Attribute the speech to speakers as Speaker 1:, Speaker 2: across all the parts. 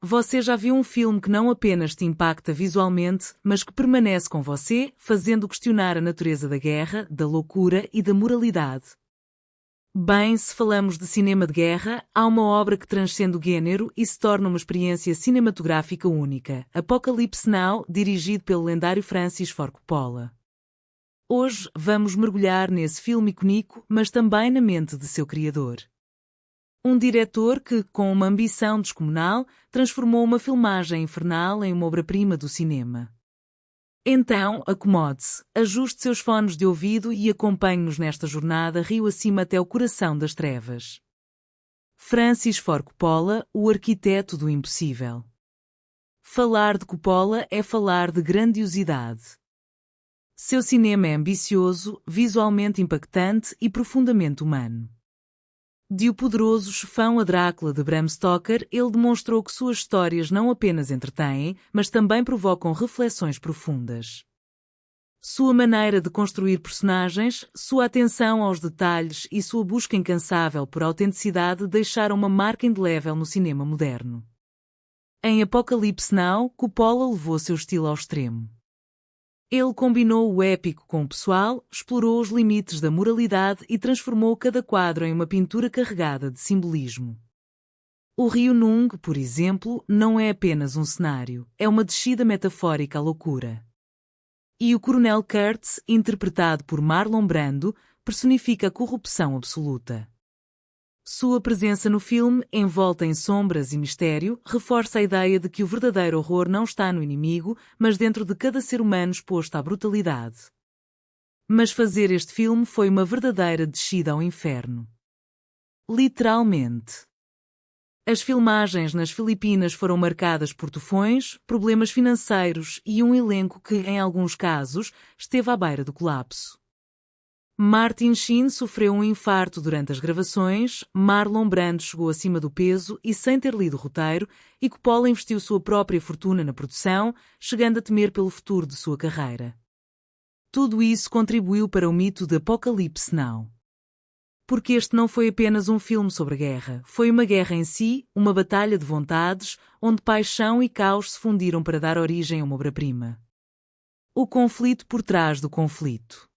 Speaker 1: Você já viu um filme que não apenas te impacta visualmente, mas que permanece com você, fazendo questionar a natureza da guerra, da loucura e da moralidade? Bem, se falamos de cinema de guerra, há uma obra que transcende o gênero e se torna uma experiência cinematográfica única, Apocalypse Now, dirigido pelo lendário Francis Ford Coppola. Hoje vamos mergulhar nesse filme icónico, mas também na mente de seu criador. Um diretor que, com uma ambição descomunal, transformou uma filmagem infernal em uma obra-prima do cinema. Então, acomode-se, ajuste seus fones de ouvido e acompanhe-nos nesta jornada rio acima até o coração das trevas. Francis Ford Coppola, o arquiteto do impossível. Falar de Coppola é falar de grandiosidade. Seu cinema é ambicioso, visualmente impactante e profundamente humano. De O Poderoso Chefão a Drácula de Bram Stoker, ele demonstrou que suas histórias não apenas entretêm, mas também provocam reflexões profundas. Sua maneira de construir personagens, sua atenção aos detalhes e sua busca incansável por autenticidade deixaram uma marca indelével no cinema moderno. Em Apocalypse Now, Coppola levou seu estilo ao extremo. Ele combinou o épico com o pessoal, explorou os limites da moralidade e transformou cada quadro em uma pintura carregada de simbolismo. O rio Nung, por exemplo, não é apenas um cenário, é uma descida metafórica à loucura. E o Coronel Kurtz, interpretado por Marlon Brando, personifica a corrupção absoluta. Sua presença no filme, envolta em sombras e mistério, reforça a ideia de que o verdadeiro horror não está no inimigo, mas dentro de cada ser humano exposto à brutalidade. Mas fazer este filme foi uma verdadeira descida ao inferno. Literalmente. As filmagens nas Filipinas foram marcadas por tufões, problemas financeiros e um elenco que, em alguns casos, esteve à beira do colapso. Martin Sheen sofreu um infarto durante as gravações, Marlon Brando chegou acima do peso e sem ter lido o roteiro, e Coppola investiu sua própria fortuna na produção, chegando a temer pelo futuro de sua carreira. Tudo isso contribuiu para o mito de Apocalypse Now. Porque este não foi apenas um filme sobre a guerra, foi uma guerra em si, uma batalha de vontades, onde paixão e caos se fundiram para dar origem a uma obra-prima. O conflito por trás do conflito.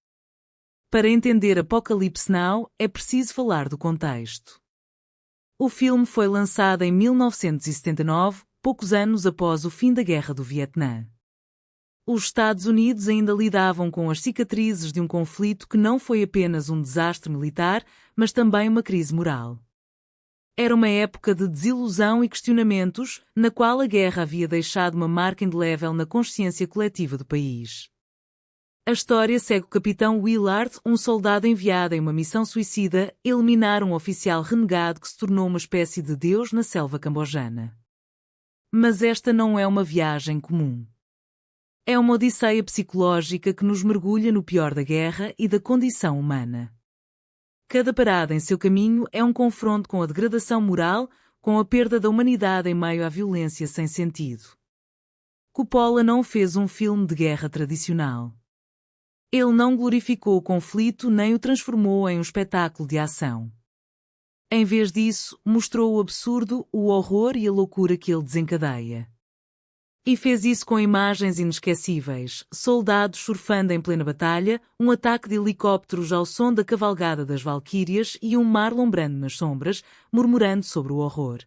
Speaker 1: Para entender Apocalypse Now, é preciso falar do contexto. O filme foi lançado em 1979, poucos anos após o fim da Guerra do Vietnã. Os Estados Unidos ainda lidavam com as cicatrizes de um conflito que não foi apenas um desastre militar, mas também uma crise moral. Era uma época de desilusão e questionamentos, na qual a guerra havia deixado uma marca indelével na consciência coletiva do país. A história segue o capitão Willard, um soldado enviado em uma missão suicida, eliminar um oficial renegado que se tornou uma espécie de deus na selva cambojana. Mas esta não é uma viagem comum. É uma odisseia psicológica que nos mergulha no pior da guerra e da condição humana. Cada parada em seu caminho é um confronto com a degradação moral, com a perda da humanidade em meio à violência sem sentido. Coppola não fez um filme de guerra tradicional. Ele não glorificou o conflito nem o transformou em um espetáculo de ação. Em vez disso, mostrou o absurdo, o horror e a loucura que ele desencadeia. E fez isso com imagens inesquecíveis, soldados surfando em plena batalha, um ataque de helicópteros ao som da cavalgada das Valquírias e um Marlon Brando nas sombras, murmurando sobre o horror.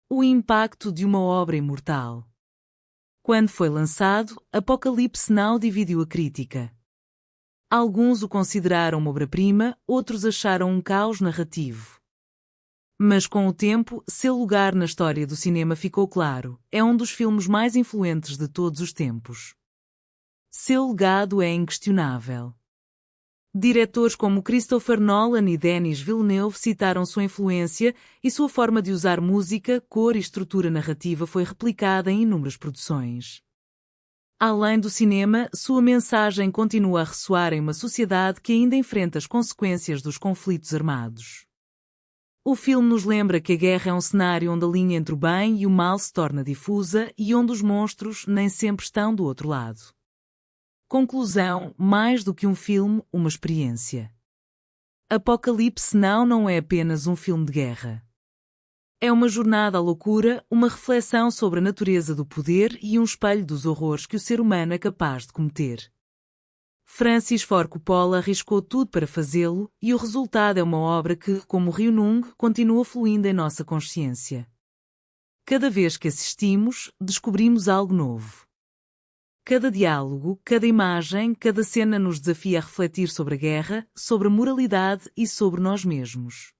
Speaker 1: O impacto de uma obra imortal. Quando foi lançado, Apocalypse Now dividiu a crítica. Alguns o consideraram uma obra-prima, outros acharam um caos narrativo. Mas com o tempo, seu lugar na história do cinema ficou claro, é um dos filmes mais influentes de todos os tempos. Seu legado é inquestionável. Diretores como Christopher Nolan e Denis Villeneuve citaram sua influência e sua forma de usar música, cor e estrutura narrativa foi replicada em inúmeras produções. Além do cinema, sua mensagem continua a ressoar em uma sociedade que ainda enfrenta as consequências dos conflitos armados. O filme nos lembra que a guerra é um cenário onde a linha entre o bem e o mal se torna difusa e onde os monstros nem sempre estão do outro lado. Conclusão, mais do que um filme, uma experiência. Apocalypse Now não é apenas um filme de guerra. É uma jornada à loucura, uma reflexão sobre a natureza do poder e um espelho dos horrores que o ser humano é capaz de cometer. Francis Ford Coppola arriscou tudo para fazê-lo, e o resultado é uma obra que, como o Rio Nung, continua fluindo em nossa consciência. Cada vez que assistimos, descobrimos algo novo. Cada diálogo, cada imagem, cada cena nos desafia a refletir sobre a guerra, sobre a moralidade e sobre nós mesmos.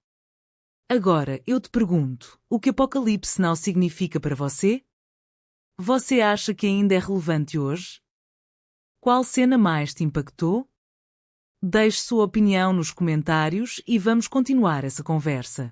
Speaker 1: Agora, eu te pergunto, o que Apocalipse Now significa para você? Você acha que ainda é relevante hoje? Qual cena mais te impactou? Deixe sua opinião nos comentários e vamos continuar essa conversa.